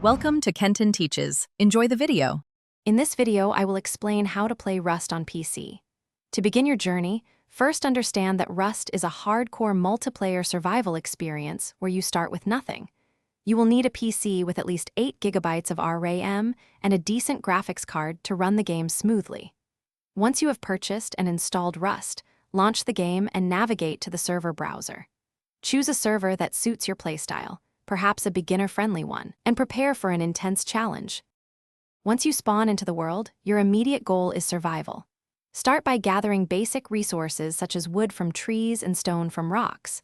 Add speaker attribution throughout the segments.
Speaker 1: Welcome to Kenton Teaches. Enjoy the video.
Speaker 2: In this video, I will explain how to play Rust on PC. To begin your journey, first understand that Rust is a hardcore multiplayer survival experience where you start with nothing. You will need a PC with at least 8 GB of RAM and a decent graphics card to run the game smoothly. Once you have purchased and installed Rust, launch the game and navigate to the server browser. Choose a server that suits your playstyle, perhaps a beginner-friendly one, and prepare for an intense challenge. Once you spawn into the world, your immediate goal is survival. Start by gathering basic resources such as wood from trees and stone from rocks.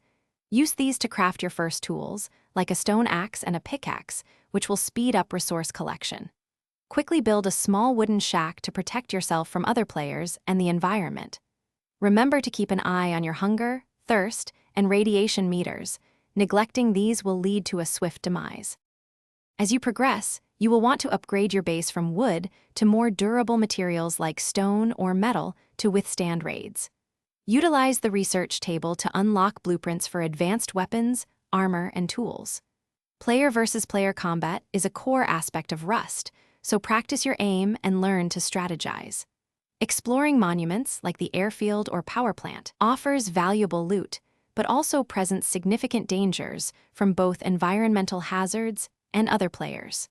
Speaker 2: Use these to craft your first tools, like a stone axe and a pickaxe, which will speed up resource collection. Quickly build a small wooden shack to protect yourself from other players and the environment. Remember to keep an eye on your hunger, thirst, and radiation meters. Neglecting these will lead to a swift demise. As you progress, you will want to upgrade your base from wood to more durable materials like stone or metal to withstand raids. Utilize the research table to unlock blueprints for advanced weapons, armor, and tools. Player versus player combat is a core aspect of Rust, so practice your aim and learn to strategize. Exploring monuments like the airfield or power plant offers valuable loot, but also presents significant dangers from both environmental hazards and other players.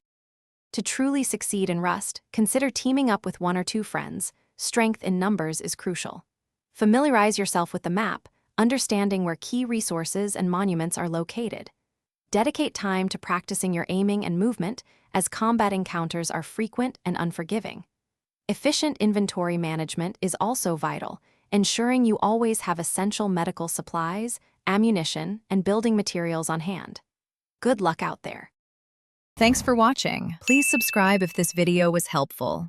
Speaker 2: To truly succeed in Rust, consider teaming up with 1 or 2 friends. Strength in numbers is crucial. Familiarize yourself with the map, understanding where key resources and monuments are located. Dedicate time to practicing your aiming and movement, as combat encounters are frequent and unforgiving. Efficient inventory management is also vital, ensuring you always have essential medical supplies, ammunition, and building materials on hand. Good luck out there.
Speaker 1: Thanks for watching. Please subscribe if this video was helpful.